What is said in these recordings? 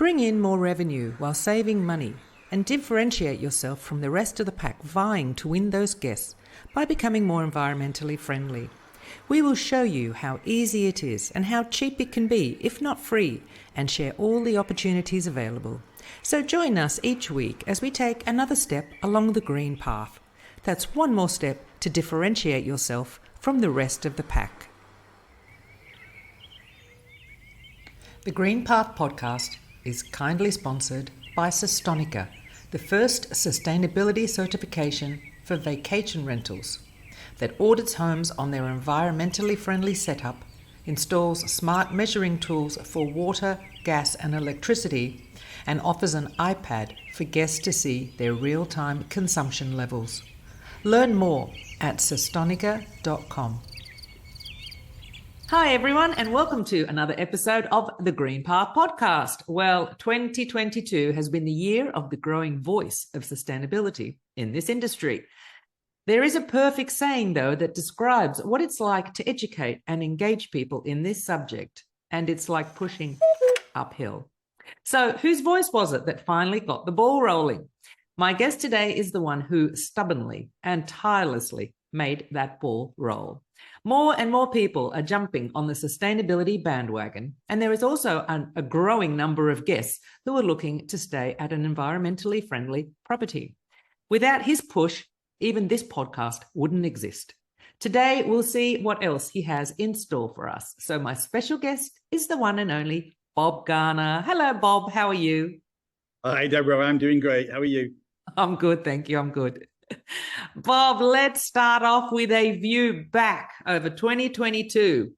Bring in more revenue while saving money and differentiate yourself from the rest of the pack vying to win those guests by becoming more environmentally friendly. We will show you how easy it is and how cheap it can be, if not free, and share all the opportunities available. So join us each week as we take another step along the green path. That's one more step to differentiate yourself from the rest of the pack. The Green Path podcast is kindly sponsored by Sustonica, the first sustainability certification for vacation rentals that audits homes on their environmentally friendly setup, installs smart measuring tools for water, gas and electricity, and offers an iPad for guests to see their real-time consumption levels. Learn more at sustonica.com. Hi everyone, and welcome to another episode of the Green Path podcast. Well, 2022 has been the year of the growing voice of sustainability in this industry. There is a perfect saying, though, that describes what it's like to educate and engage people in this subject, and it's like pushing uphill. So whose voice was it that finally got the ball rolling? My guest today is the one who stubbornly and tirelessly made that ball roll. More and more people are jumping on the sustainability bandwagon, and there is also a growing number of guests who are looking to stay at an environmentally friendly property. Without his push, even this podcast wouldn't exist. Today, we'll see what else he has in store for us. So my special guest is the one and only Bob Garner. Hello, Bob. How are you? Hi, Deborah. I'm doing great. How are you? I'm good, thank you. I'm good. Bob, let's start off with a view back over 2022.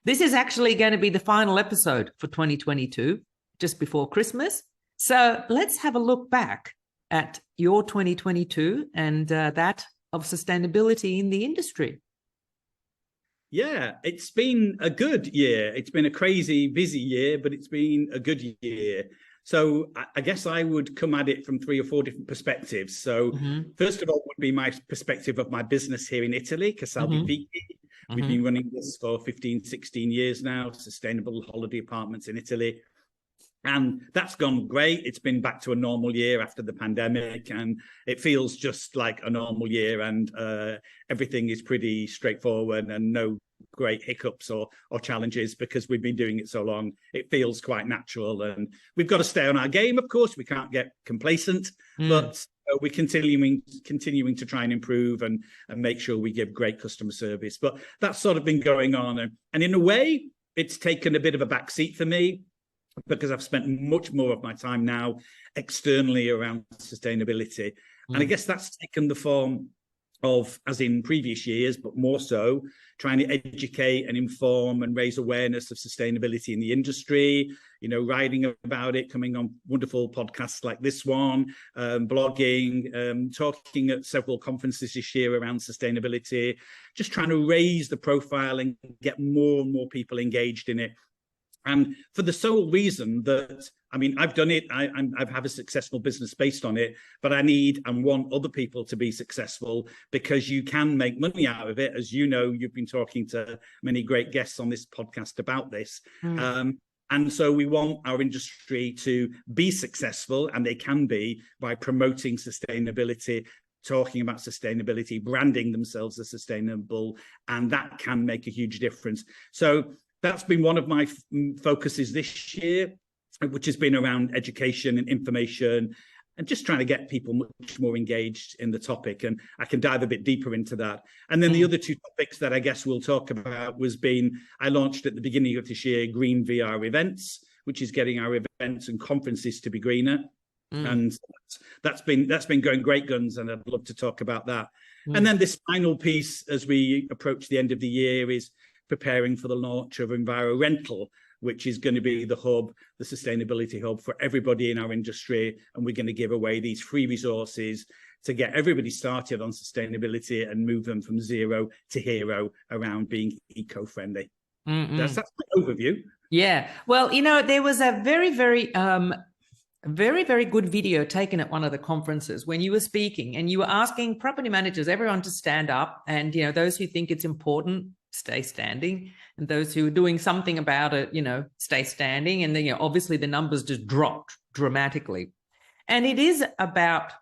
This is actually going to be the final episode for 2022, just before Christmas. So let's have a look back at your 2022 and that of sustainability in the industry. Yeah, it's been a good year. It's been a crazy, busy year, but it's been a good year. So I guess I would come at it from 3 or 4 different perspectives. So first of all would be my perspective of my business here in Italy, Casaldi Fichi. We've been running this for 15, 16 years now, sustainable holiday apartments in Italy. And that's gone great. It's been back to a normal year after the pandemic, and it feels just like a normal year, and everything is pretty straightforward and no great hiccups or challenges because we've been doing it so long. It feels quite natural, and we've got to stay on our game, of course. We can't get complacent, but we're continuing to try and improve and make sure we give great customer service. But that's sort of been going on. And in a way, it's taken a bit of a backseat for me, because I've spent much more of my time now externally around sustainability. And I guess that's taken the form of, as in previous years, but more so, trying to educate and inform and raise awareness of sustainability in the industry, writing about it, coming on wonderful podcasts like this one, blogging, talking at several conferences this year around sustainability, just trying to raise the profile and get more and more people engaged in it. And for the sole reason that, I've done it, I have a successful business based on it, but I need and want other people to be successful, because you can make money out of it. As you know, you've been talking to many great guests on this podcast about this. And so we want our industry to be successful, and they can be, by promoting sustainability, talking about sustainability, branding themselves as sustainable, and that can make a huge difference. So that's been one of my focuses this year, which has been around education and information and just trying to get people much more engaged in the topic. And I can dive a bit deeper into that. And then the other 2 topics that I guess we'll talk about I launched at the beginning of this year, Green VR Events, which is getting our events and conferences to be greener. And that's been going great guns, and I'd love to talk about that. And then this final piece, as we approach the end of the year, is preparing for the launch of EnviroRental, which is going to be the hub, the sustainability hub for everybody in our industry. And we're going to give away these free resources to get everybody started on sustainability and move them from zero to hero around being eco-friendly. That's my overview. Yeah. Well, there was a very, very good video taken at one of the conferences when you were speaking, and you were asking property managers, everyone, to stand up, and those who think it's important, stay standing, and those who are doing something about it, stay standing. And then, obviously the numbers just dropped dramatically. And it is about,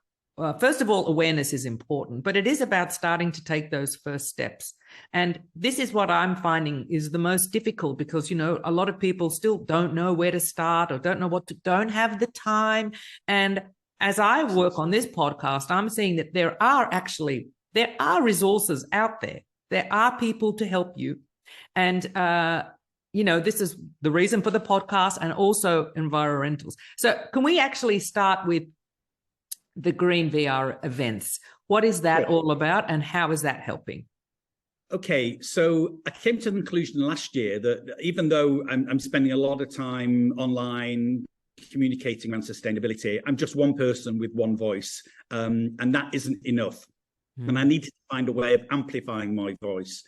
first of all, awareness is important, but it is about starting to take those first steps. And this is what I'm finding is the most difficult, because, a lot of people still don't know where to start, or don't know don't have the time. And as I work on this podcast, I'm seeing that there are resources out there. There are people to help you. And, this is the reason for the podcast, and also Envirorentals. So can we actually start with the Green VR events? What is that all about, and how is that helping? Okay, so I came to the conclusion last year that even though I'm spending a lot of time online communicating around sustainability, I'm just one person with one voice, and that isn't enough. And I needed to find a way of amplifying my voice.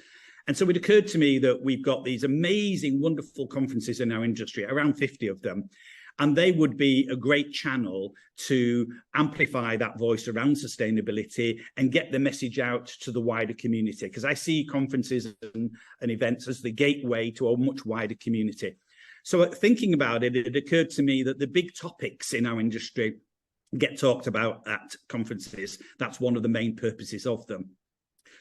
And so it occurred to me that we've got these amazing, wonderful conferences in our industry, around 50 of them, and they would be a great channel to amplify that voice around sustainability and get the message out to the wider community. Because I see conferences and events as the gateway to a much wider community. So thinking about it, it occurred to me that the big topics in our industry get talked about at conferences. That's one of the main purposes of them.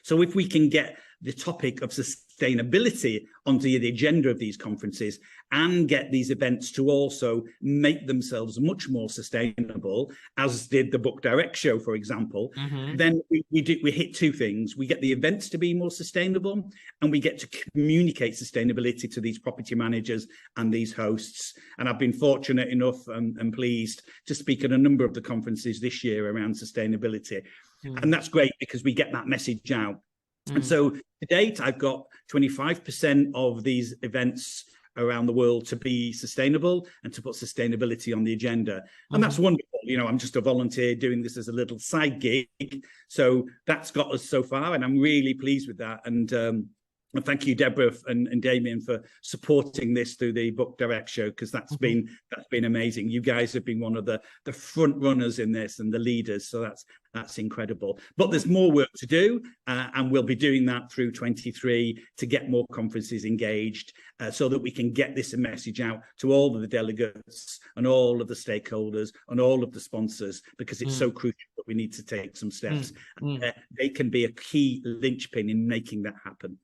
So if we can get the topic of sustainability onto the agenda of these conferences and get these events to also make themselves much more sustainable, as did the Book Direct show, for example, then we hit two things. We get the events to be more sustainable, and we get to communicate sustainability to these property managers and these hosts. And I've been fortunate enough and pleased to speak at a number of the conferences this year around sustainability. And that's great because we get that message out. And so to date, I've got 25% of these events around the world to be sustainable and to put sustainability on the agenda. And that's wonderful. I'm just a volunteer doing this as a little side gig. So that's got us so far, and I'm really pleased with that. And thank you, Deborah and Damien, for supporting this through the Book Direct show, because that's been amazing. You guys have been one of the front runners in this and the leaders, so that's incredible. But there's more work to do, and we'll be doing that through 23 to get more conferences engaged, so that we can get this message out to all of the delegates and all of the stakeholders and all of the sponsors, because it's so crucial that we need to take some steps. They can be a key linchpin in making that happen.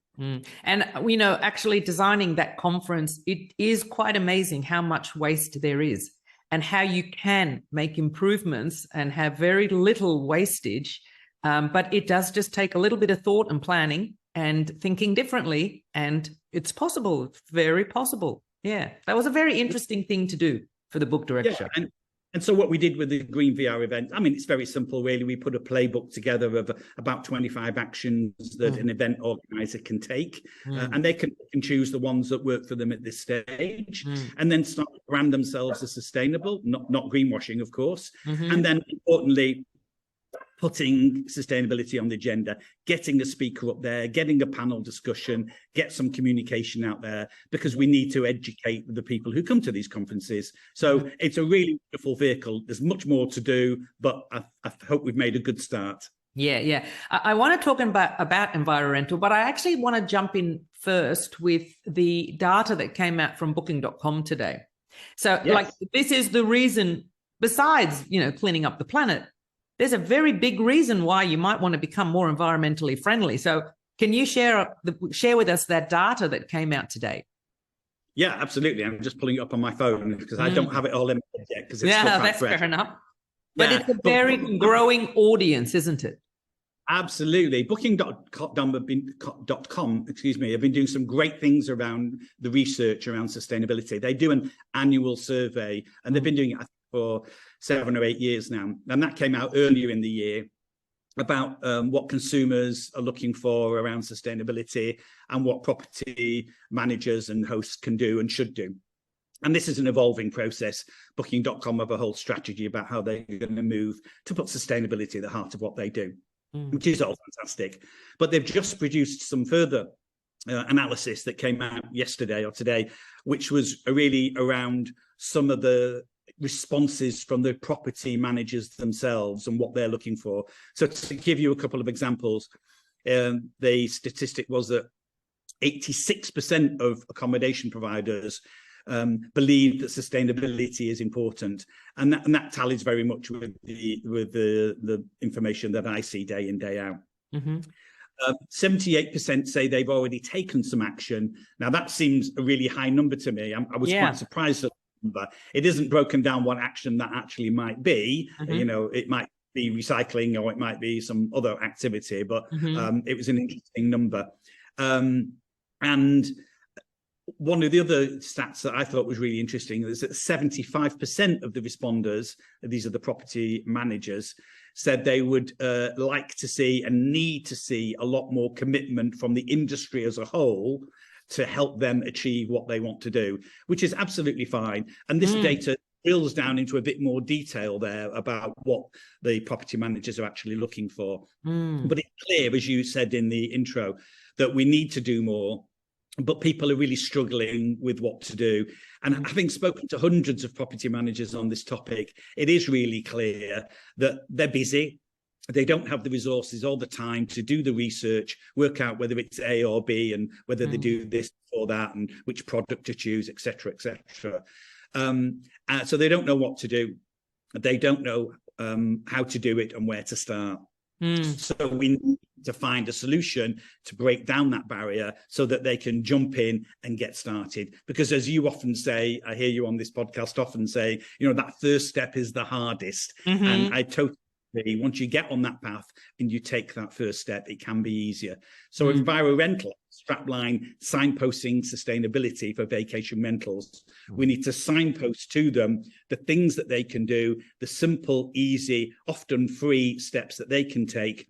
And, actually designing that conference, it is quite amazing how much waste there is and how you can make improvements and have very little wastage. But it does just take a little bit of thought and planning and thinking differently. And it's possible. It's very possible. Yeah, that was a very interesting thing to do for the Book Direct show. And so what we did with the Green VR event, it's very simple, really. We put a playbook together of about 25 actions that an event organizer can take, and they can choose the ones that work for them at this stage, and then start to brand themselves as sustainable, not greenwashing, of course. And then, importantly, putting sustainability on the agenda, getting a speaker up there, getting a panel discussion, get some communication out there, because we need to educate the people who come to these conferences. So it's a really wonderful vehicle. There's much more to do, but I hope we've made a good start. Yeah. I want to talk about Environmental, but I actually want to jump in first with the data that came out from Booking.com today. So this is the reason, besides, cleaning up the planet, there's a very big reason why you might want to become more environmentally friendly. So can you share with us that data that came out today? Yeah, absolutely. I'm just pulling it up on my phone because I don't have it all in yet. That's fair enough. But it's a very growing audience, isn't it? Absolutely. Booking.com have been doing some great things around the research around sustainability. They do an annual survey, and they've been doing it for 7 or 8 years now. And that came out earlier in the year about what consumers are looking for around sustainability and what property managers and hosts can do and should do. And this is an evolving process. Booking.com have a whole strategy about how they're going to move to put sustainability at the heart of what they do, which is all fantastic. But they've just produced some further analysis that came out yesterday or today, which was really around some of the responses from the property managers themselves and what they're looking for. So to give you a couple of examples, the statistic was that 86% of accommodation providers believe that sustainability is important, and that tallies very much with the information that I see day in, day out. 78% say they've already taken some action. Now that seems a really high number to me. I was quite surprised at that number. It isn't broken down what action that actually might be. You know, it might be recycling or it might be some other activity, but it was an interesting number. And one of the other stats that I thought was really interesting is that 75% of the responders, these are the property managers, said they would like to see and need to see a lot more commitment from the industry as a whole to help them achieve what they want to do, which is absolutely fine. And this data drills down into a bit more detail there about what the property managers are actually looking for. But it's clear, as you said in the intro, that we need to do more, but people are really struggling with what to do. And having spoken to hundreds of property managers on this topic, it is really clear that they're busy. They don't have the resources all the time to do the research, work out whether it's A or B and whether they do this or that and which product to choose, etc., etc. So they don't know what to do. They don't know how to do it and where to start. So we need to find a solution to break down that barrier so that they can jump in and get started. Because as you often say, I hear you on this podcast often say, you know, that first step is the hardest. And I totally agree. Once you get on that path and you take that first step, it can be easier. So EnviroRental, strapline signposting sustainability for vacation rentals. We need to signpost to them the things that they can do, the simple, easy, often free steps that they can take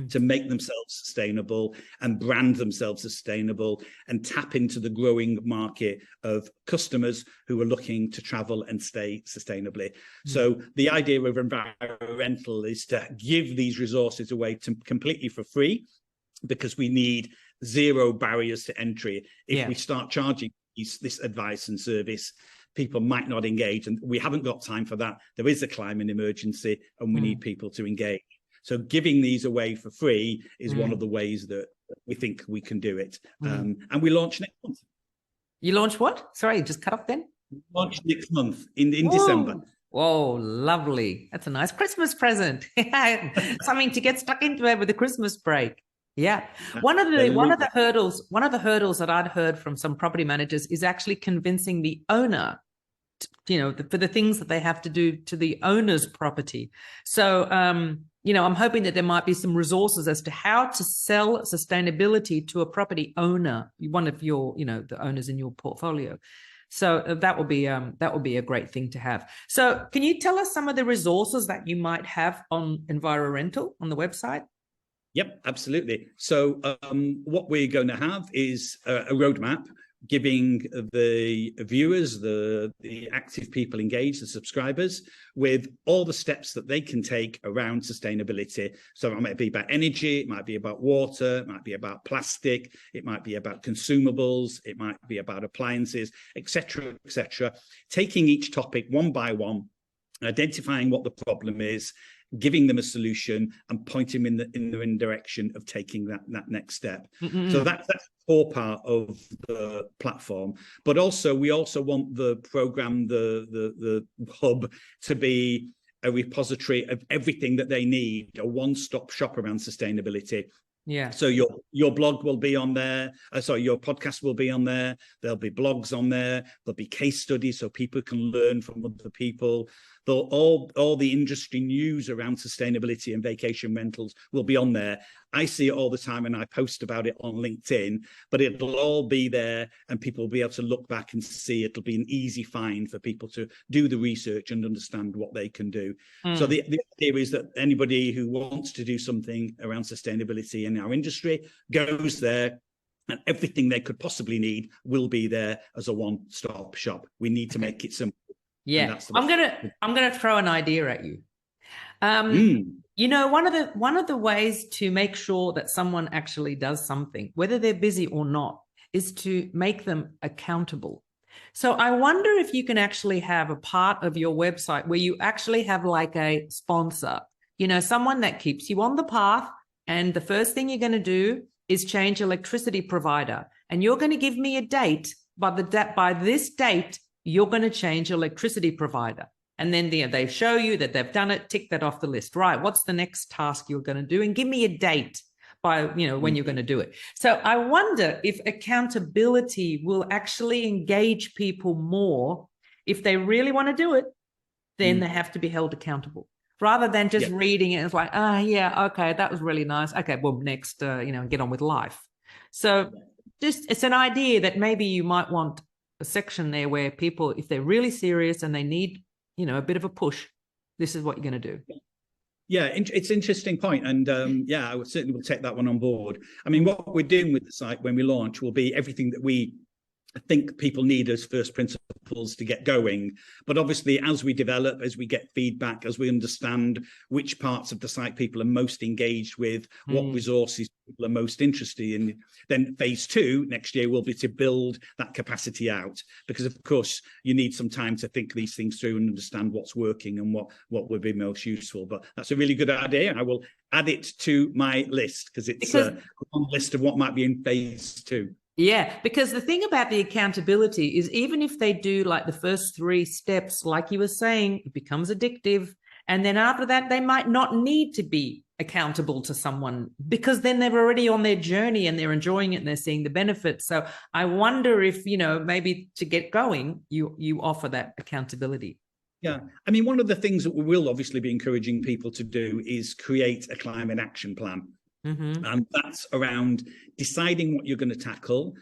to make themselves sustainable and brand themselves sustainable and tap into the growing market of customers who are looking to travel and stay sustainably. So the idea of EnviroRental is to give these resources away completely for free, because we need zero barriers to entry. If we start charging this advice and service, people might not engage, and we haven't got time for that. There is a climate emergency and we need people to engage. So giving these away for free is one of the ways that we think we can do it. And we launch next month. You launch what? Sorry, just cut off then. We launch next month in December. Whoa, lovely. That's a nice Christmas present. Something to get stuck into over the Christmas break. Yeah. One of the hurdles that I'd heard from some property managers is actually convincing the owner, for the things that they have to do to the owner's property. So, I'm hoping that there might be some resources as to how to sell sustainability to a property owner, one of your, the owners in your portfolio. So that would be a great thing to have. So can you tell us some of the resources that you might have on EnviroRental on the website? Yep, absolutely. So what we're going to have is a roadmap giving the viewers, the active people engaged, the subscribers, with all the steps that they can take around sustainability. So it might be about energy, it might be about water, it might be about plastic, it might be about consumables, it might be about appliances, etc., etc. Taking each topic one by one, identifying what the problem is, giving them a solution and pointing them in the direction of taking that next step. So that's the core part of the platform. But also, we also want the program, the hub, to be a repository of everything that they need, a one-stop shop around sustainability. Yeah. So your blog will be on there. Your podcast will be on there. There'll be blogs on there. There'll be case studies so people can learn from other people. All the industry news around sustainability and vacation rentals will be on there. I see it all the time and I post about it on LinkedIn, but it'll all be there and people will be able to look back and see. It'll be an easy find for people to do the research and understand what they can do. So the idea is that anybody who wants to do something around sustainability in our industry goes there, and everything they could possibly need will be there as a one-stop shop. We need to make it simple. Yeah, I'm gonna throw an idea at you. One of the ways to make sure that someone actually does something, whether they're busy or not, is to make them accountable. So I wonder if you can actually have a part of your website where you actually have like a sponsor, someone that keeps you on the path. And the first thing you're going to do is change electricity provider. and you're going to give me a date. By this date, you're going to change your electricity provider. And then they show you that they've done it, tick that off the list. Right, what's the next task you're going to do? And give me a date by, when you're going to do it. So I wonder if accountability will actually engage people more. If they really want to do it, then they have to be held accountable, rather than just reading it. It's like, yeah, okay, that was really nice. Okay, well, next, get on with life. So it's an idea that maybe you might want a section there where people, if they're really serious and they need, a bit of a push, this is what you're going to do. Yeah, it's an interesting point. And I certainly will take that one on board. I mean, what we're doing with the site when we launch will be everything that we think people need as first principles to get going. But obviously, as we develop, as we get feedback, as we understand which parts of the site people are most engaged with, what resources people are most interested in, then phase 2 next year will be to build that capacity out. Because, of course, you need some time to think these things through and understand what's working and what would be most useful. But that's a really good idea. I will add it to my list because it's a long list of what might be in phase 2. Yeah, because the thing about the accountability is even if they do like the first 3 steps, like you were saying, it becomes addictive. And then after that, they might not need to be accountable to someone because then they're already on their journey and they're enjoying it and they're seeing the benefits. So I wonder if, maybe to get going, you offer that accountability. Yeah, I mean, one of the things that we will obviously be encouraging people to do is create a climate action plan. And that's around deciding what you're going to tackle,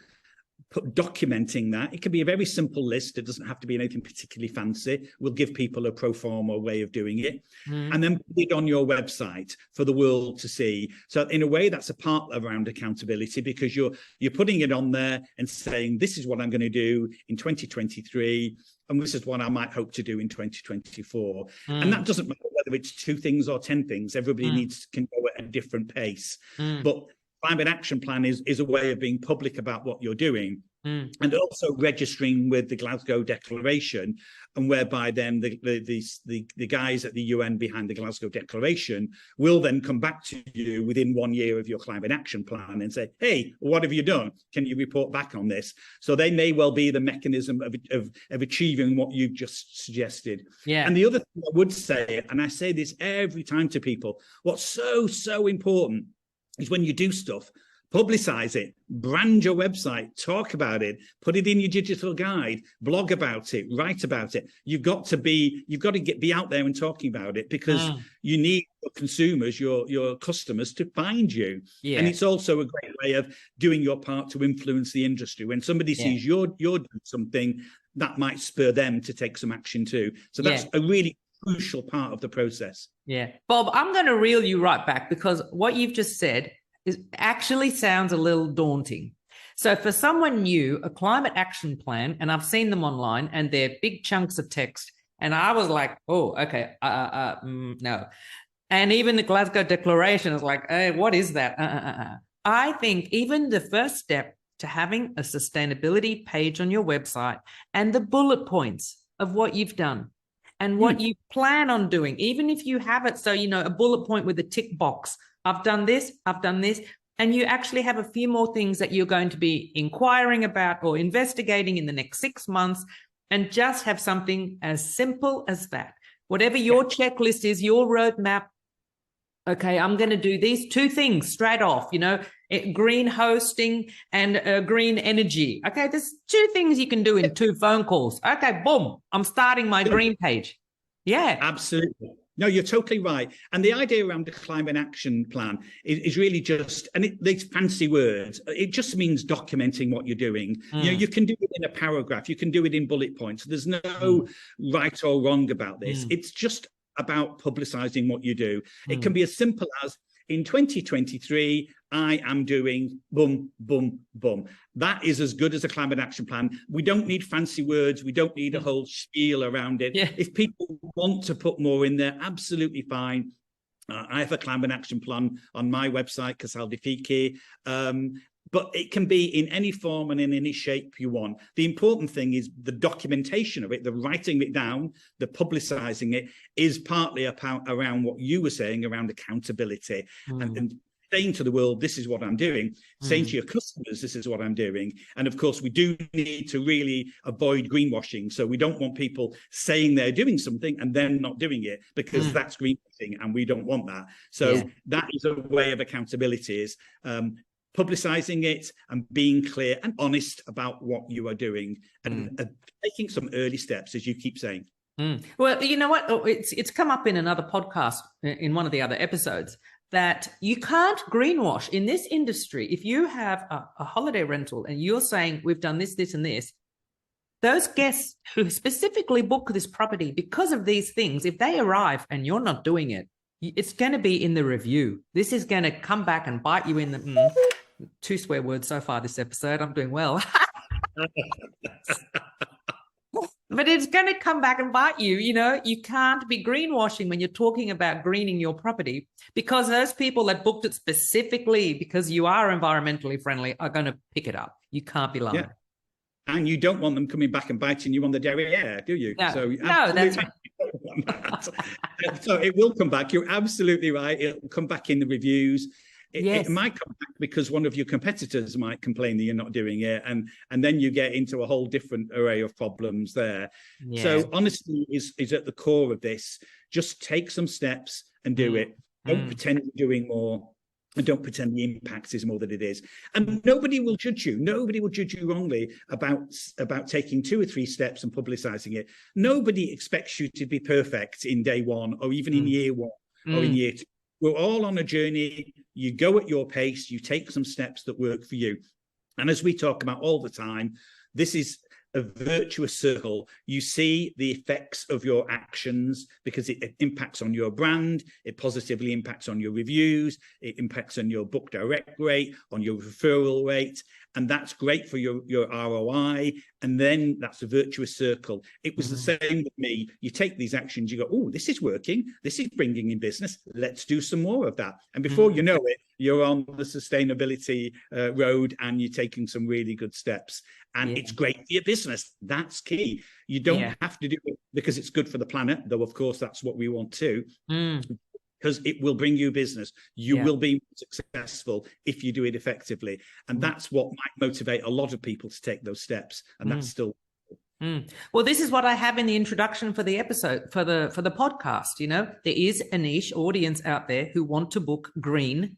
documenting that. It can be a very simple list. It doesn't have to be anything particularly fancy. We'll give people a pro forma way of doing it. And then put it on your website for the world to see. So in a way, that's a part around accountability because you're putting it on there and saying, this is what I'm going to do in 2023. And this is what I might hope to do in 2024. And that doesn't matter whether it's 2 things or 10 things. Everybody can go at a different pace. But climate action plan is a way of being public about what you're doing. And also registering with the Glasgow Declaration, and whereby then the guys at the UN behind the Glasgow Declaration will then come back to you within 1 year of your climate action plan and say, hey, what have you done? Can you report back on this? So they may well be the mechanism of achieving what you've just suggested. Yeah. And the other thing I would say, and I say this every time to people, what's so important is when you do stuff, publicize it, brand your website, talk about it, put it in your digital guide, blog about it, write about it. You've got to be out there and talking about it because you need your consumers, your customers to find you. Yeah. And it's also a great way of doing your part to influence the industry. When somebody sees you're doing something, that might spur them to take some action too. So that's a really crucial part of the process. Yeah. Bob, I'm going to reel you right back because what you've just said actually sounds a little daunting. So for someone new, a climate action plan, and I've seen them online and they're big chunks of text. And I was like, oh, okay, no. And even the Glasgow Declaration is like, hey, what is that? I think even the first step to having a sustainability page on your website and the bullet points of what you've done and what you plan on doing, even if you have it, so, a bullet point with a tick box, I've done this, and you actually have a few more things that you're going to be inquiring about or investigating in the next 6 months, and just have something as simple as that. Whatever your checklist is, your roadmap, okay, I'm going to do these 2 things straight off, green hosting and green energy. Okay, there's 2 things you can do in 2 phone calls. Okay, boom, I'm starting my green page. Yeah. Absolutely. No, you're totally right. And the idea around the climate action plan is really just, and these fancy words, it just means documenting what you're doing. You can do it in a paragraph. You can do it in bullet points. There's no right or wrong about this. It's just about publicizing what you do. It can be as simple as, in 2023, I am doing boom, boom, boom. That is as good as a climate action plan. We don't need fancy words. We don't need a whole spiel around it. Yeah. If people want to put more in there, absolutely fine. I have a climate action plan on my website, Casal di Fichi. But it can be in any form and in any shape you want. The important thing is the documentation of it, the writing it down, the publicizing it is partly around what you were saying around accountability. And saying to the world, this is what I'm doing, saying to your customers, this is what I'm doing. And of course, we do need to really avoid greenwashing. So we don't want people saying they're doing something and then not doing it, because that's greenwashing and we don't want that. So that is a way of accountability, is publicizing it and being clear and honest about what you are doing, and taking some early steps, as you keep saying. Well, you know what? It's come up in another podcast, in one of the other episodes, that you can't greenwash in this industry. If you have a holiday rental and you're saying we've done this, this, and this, those guests who specifically book this property because of these things, if they arrive and you're not doing it, it's going to be in the review. This is going to come back and bite you in the 2 swear words so far this episode. I'm doing well. But it's going to come back and bite you. You know, you can't be greenwashing when you're talking about greening your property, because those people that booked it specifically because you are environmentally friendly are going to pick it up. You can't be lying. Yeah. And you don't want them coming back and biting you on the derriere, do you? No, so that's right. So it will come back. You're absolutely right. It'll come back in the reviews. It might come back because one of your competitors might complain that you're not doing it, and then you get into a whole different array of problems there. So honesty is at the core of this. Just take some steps and do it. Don't pretend you're doing more, and don't pretend the impact is more than it is. And nobody will judge you. Nobody will judge you wrongly about taking 2 or 3 steps and publicizing it. Nobody expects you to be perfect in day 1, or even in year 1, or in year 2. We're all on a journey. You go at your pace, you take some steps that work for you. And as we talk about all the time, this is a virtuous circle. You see the effects of your actions because it impacts on your brand, it positively impacts on your reviews, it impacts on your book direct rate, on your referral rate, and that's great for your ROI. And then that's a virtuous circle. It was the same with me. You take these actions, you go, oh, this is working, this is bringing in business, let's do some more of that. And before you know it, you're on the sustainability road and you're taking some really good steps. And it's great for your business. That's key. You don't have to do it because it's good for the planet, though, of course, that's what we want too. Because it will bring you business. You will be successful if you do it effectively. And that's what might motivate a lot of people to take those steps. And that's still. Well, this is what I have in the introduction for the episode, for the podcast. You know, there is a niche audience out there who want to book green.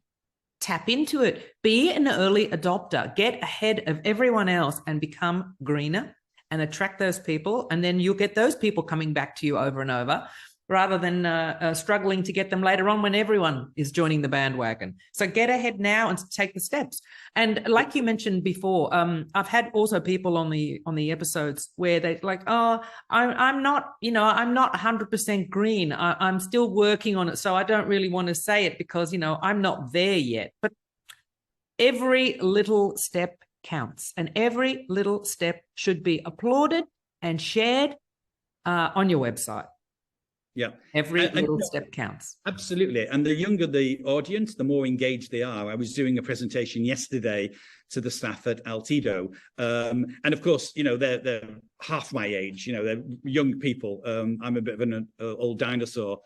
Tap into it. Be an early adopter. Get ahead of everyone else and become greener and attract those people. And then you'll get those people coming back to you over and over, rather than struggling to get them later on when everyone is joining the bandwagon. So get ahead now and take the steps. And like you mentioned before, I've had also people on the episodes where they're like, oh, I'm not 100% green. I'm still working on it. So I don't really want to say it because, I'm not there yet. But every little step counts, and every little step should be applauded and shared on your website. Yeah. Every little step counts. Absolutely. And the younger the audience, the more engaged they are. I was doing a presentation yesterday to the staff at Altido. And of course, they're half my age, they're young people. I'm a bit of an old dinosaur,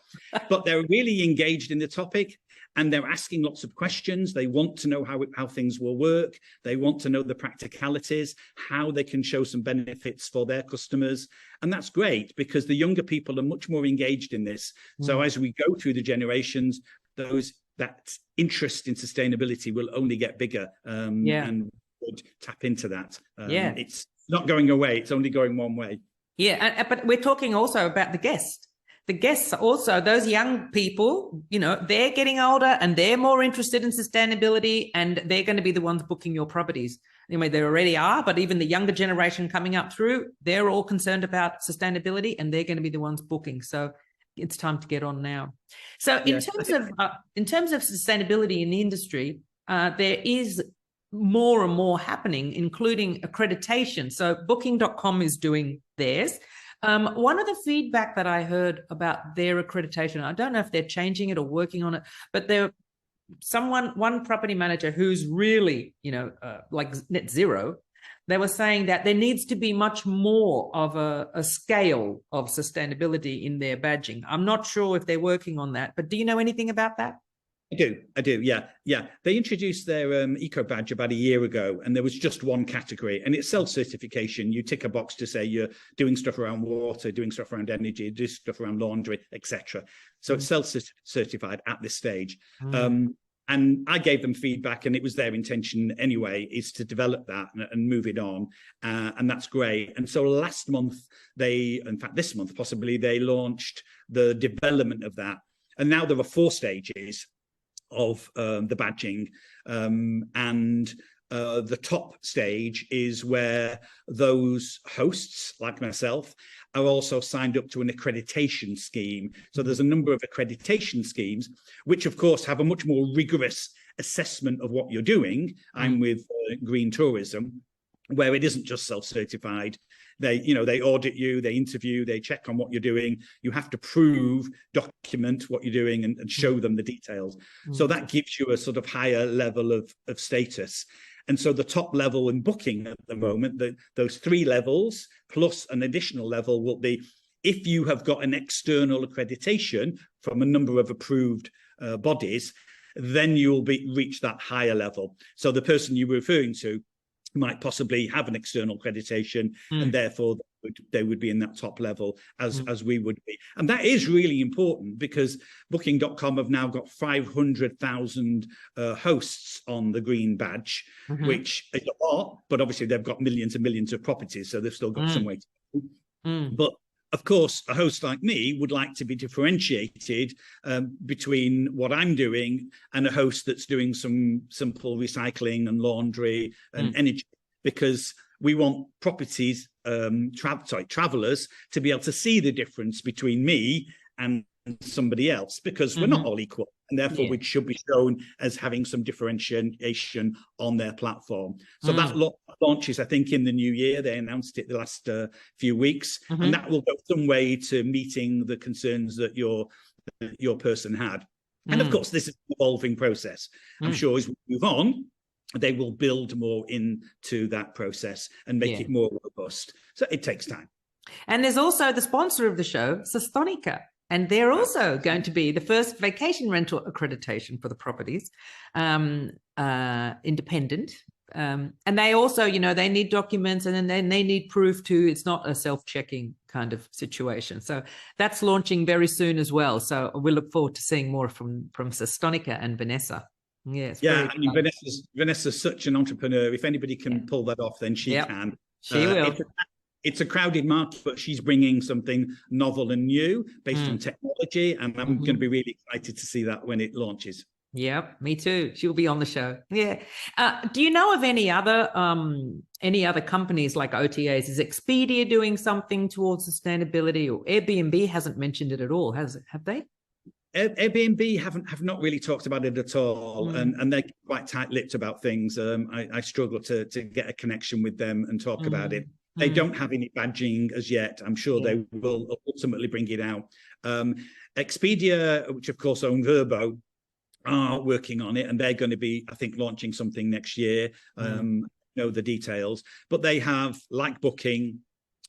but they're really engaged in the topic. And they're asking lots of questions. They want to know how things will work. They want to know the practicalities, how they can show some benefits for their customers. And that's great because the younger people are much more engaged in this. So as we go through the generations, that interest in sustainability will only get bigger. And would tap into that. It's not going away. It's only going one way. Yeah, but we're talking also about the guest. The guests are also, those young people, they're getting older and they're more interested in sustainability, and they're going to be the ones booking your properties. Anyway, they already are, but even the younger generation coming up through, they're all concerned about sustainability and they're going to be the ones booking. So it's time to get on now. So in terms of sustainability in the industry, there is more and more happening, including accreditation. So Booking.com is doing theirs. One of the feedback that I heard about their accreditation, I don't know if they're changing it or working on it, but one property manager who's really, like net zero, they were saying that there needs to be much more of a scale of sustainability in their badging. I'm not sure if they're working on that, but do you know anything about that? I do. Yeah. They introduced their eco badge about a year ago, and there was just one category, and it's self-certification. You tick a box to say you're doing stuff around water, doing stuff around energy, doing stuff around laundry, etc. So it's self-certified at this stage. And I gave them feedback, and it was their intention anyway, is to develop that and move it on. And that's great. And so last month, in fact, this month possibly, they launched the development of that. And now there are 4 stages of the badging, and the top stage is where those hosts like myself are also signed up to an accreditation scheme. So there's a number of accreditation schemes which of course have a much more rigorous assessment of what you're doing. I'm with Green Tourism, where it isn't just self-certified. They audit you, they interview, they check on what you're doing. You have to prove, document what you're doing, and show them the details. So that gives you a sort of higher level of status. And so the top level in Booking at the moment, those 3 levels plus an additional level will be if you have got an external accreditation from a number of approved bodies, then you'll reach that higher level. So the person you were referring to might possibly have an external accreditation, and therefore they would be in that top level as we would be. And that is really important because Booking.com have now got 500,000 hosts on the green badge, which is a lot, but obviously they've got millions and millions of properties, so they've still got some way to go. But of course, a host like me would like to be differentiated between what I'm doing and a host that's doing some simple recycling and laundry and energy, because we want properties, travelers to be able to see the difference between me and somebody else, because we're not all equal, and therefore we should be shown as having some differentiation on their platform. So that launches, I think, in the new year. They announced it the last few weeks, and that will go some way to meeting the concerns that your person had. And of course, this is an evolving process. I'm sure as we move on, they will build more into that process and make it more robust. So it takes time. And there's also the sponsor of the show, Sustonica. And they're also going to be the first vacation rental accreditation for the properties, independent. And they also, they need documents, and then they need proof too. It's not a self-checking kind of situation. So that's launching very soon as well. So we look forward to seeing more from Sustonica and Vanessa. Yes. Yeah, I mean, Vanessa's such an entrepreneur. If anybody can pull that off, then she can. She will. It's a crowded market, but she's bringing something novel and new based on technology, and I'm going to be really excited to see that when it launches. Yeah, me too. She'll be on the show. Yeah. Do you know of any other companies like OTAs? Is Expedia doing something towards sustainability, or Airbnb hasn't mentioned it at all? Have they? Airbnb have not really talked about it at all, and they're quite tight-lipped about things. I struggle to get a connection with them and talk about it. They don't have any badging as yet. I'm sure they will ultimately bring it out. Expedia, which of course own Vrbo, are working on it, and they're going to be, I think, launching something next year. Know the details, but they have, like Booking,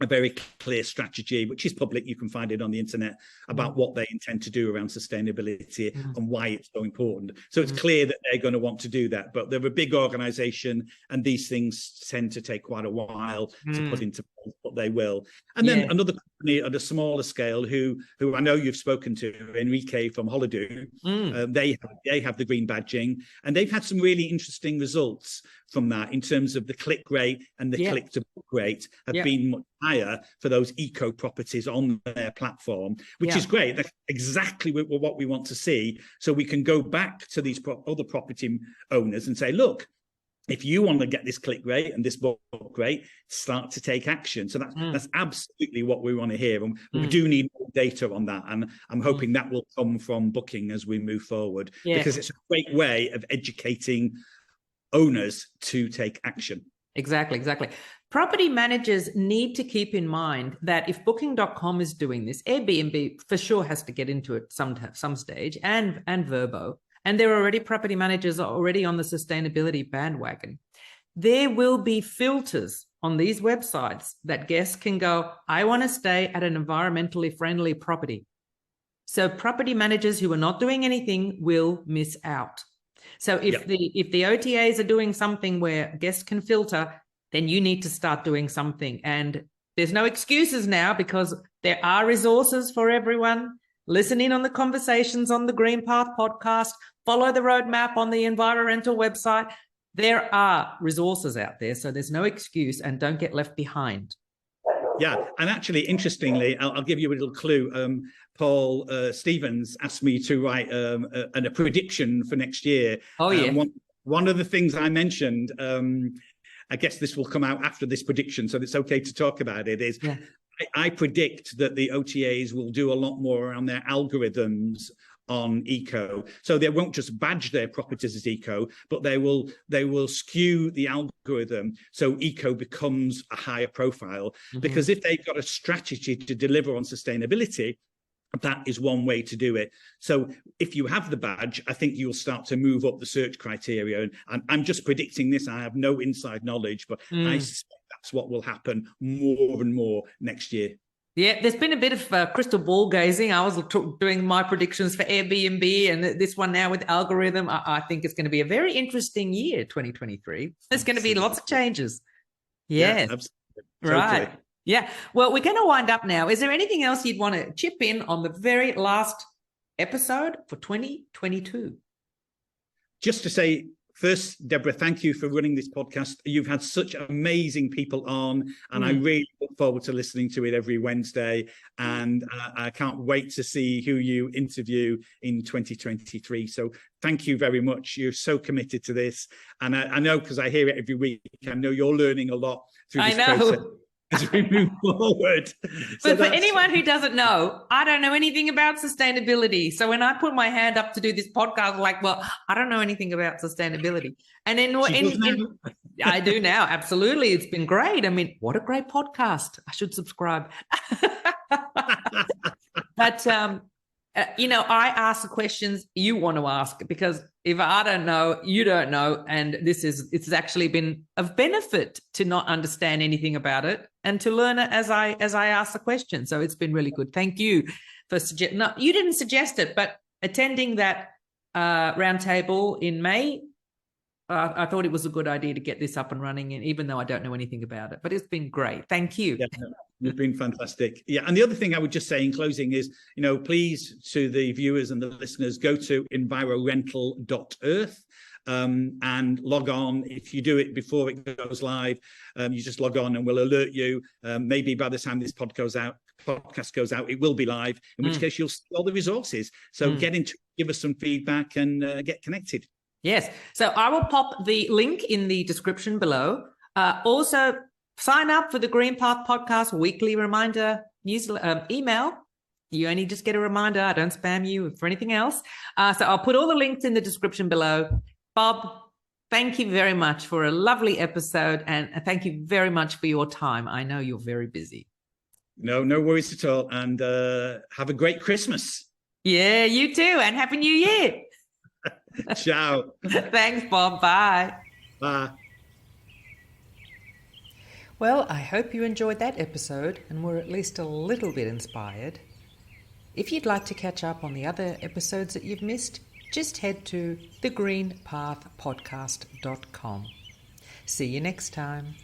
a very clear strategy, which is public. You can find it on the internet, about what they intend to do around sustainability and why it's so important. So it's clear that they're going to want to do that, but they're a big organization, and these things tend to take quite a while to put into place, but they will. And then another company at a smaller scale who I know you've spoken to, Enrique from Holiday, they have the green badging, and they've had some really interesting results from that in terms of the click rate and the click to book rate have been much higher for those eco properties on their platform, which is great. That's exactly what we want to see. So we can go back to these other property owners and say, look, if you want to get this click rate and this book rate, start to take action. So that's absolutely what we want to hear. And we do need more data on that. And I'm hoping that will come from Booking as we move forward, because it's a great way of educating owners to take action. Exactly. Property managers need to keep in mind that if Booking.com is doing this, Airbnb for sure has to get into it some stage, and Vrbo. And there are already property managers are already on the sustainability bandwagon. There will be filters on these websites that guests can go, I want to stay at an environmentally friendly property. So property managers who are not doing anything will miss out. So if the OTAs are doing something where guests can filter, then you need to start doing something. And there's no excuses now, because there are resources for everyone. Listen in on the conversations on the Green Path podcast. Follow the roadmap on the Environmental website. There are resources out there, so there's no excuse, and don't get left behind. Yeah, and actually, interestingly, I'll give you a little clue. Paul Stevens asked me to write a prediction for next year. Oh, yeah. One of the things I mentioned, I guess this will come out after this prediction, so it's okay to talk about it, is I predict that the OTAs will do a lot more around their algorithms on eco. So they won't just badge their properties as eco, but they will skew the algorithm so eco becomes a higher profile. Because if they've got a strategy to deliver on sustainability, that is one way to do it. So if you have the badge, I think you'll start to move up the search criteria. And I'm just predicting this. I have no inside knowledge, but I suspect that's what will happen more and more next year. Yeah, there's been a bit of crystal ball gazing. I was doing my predictions for Airbnb, and this one now with algorithm. I think it's going to be a very interesting year, 2023. There's going to be lots of changes. Yes. Yeah, absolutely. Right. Totally. Yeah. Well, we're going to wind up now. Is there anything else you'd want to chip in on the very last episode for 2022? Just to say, first, Deborah, thank you for running this podcast. You've had such amazing people on, and I really look forward to listening to it every Wednesday. And I can't wait to see who you interview in 2023. So thank you very much. You're so committed to this. And I know, because I hear it every week, I know you're learning a lot through this process as we move forward. But for anyone who doesn't know, I don't know anything about sustainability. So when I put my hand up to do this podcast, I'm like, well, I don't know anything about sustainability. And then I do now. Absolutely. It's been great. I mean, what a great podcast. I should subscribe. But, I ask the questions you want to ask, because if I don't know, you don't know. And it's actually been of benefit to not understand anything about it and to learn it as I ask the question. So it's been really good. Thank you for no, you didn't suggest it, but attending that roundtable in May, I thought it was a good idea to get this up and running, and even though I don't know anything about it, but it's been great. Thank you. Yeah, you've been fantastic. Yeah, and the other thing I would just say in closing is, please, to the viewers and the listeners, go to envirorental.earth and log on. If you do it before it goes live, you just log on and we'll alert you. Maybe by the time this podcast goes out, it will be live, in which case you'll see all the resources. So get in touch, give us some feedback, and get connected. Yes. So I will pop the link in the description below. Also, sign up for the Green Path Podcast weekly reminder newsletter email. You only just get a reminder. I don't spam you for anything else. So I'll put all the links in the description below. Bob, thank you very much for a lovely episode, and thank you very much for your time. I know you're very busy. No worries at all. And have a great Christmas. Yeah, you too. And Happy New Year. Ciao. Thanks, Bob. Bye. Bye. Well, I hope you enjoyed that episode and were at least a little bit inspired. If you'd like to catch up on the other episodes that you've missed, just head to thegreenpathpodcast.com. See you next time.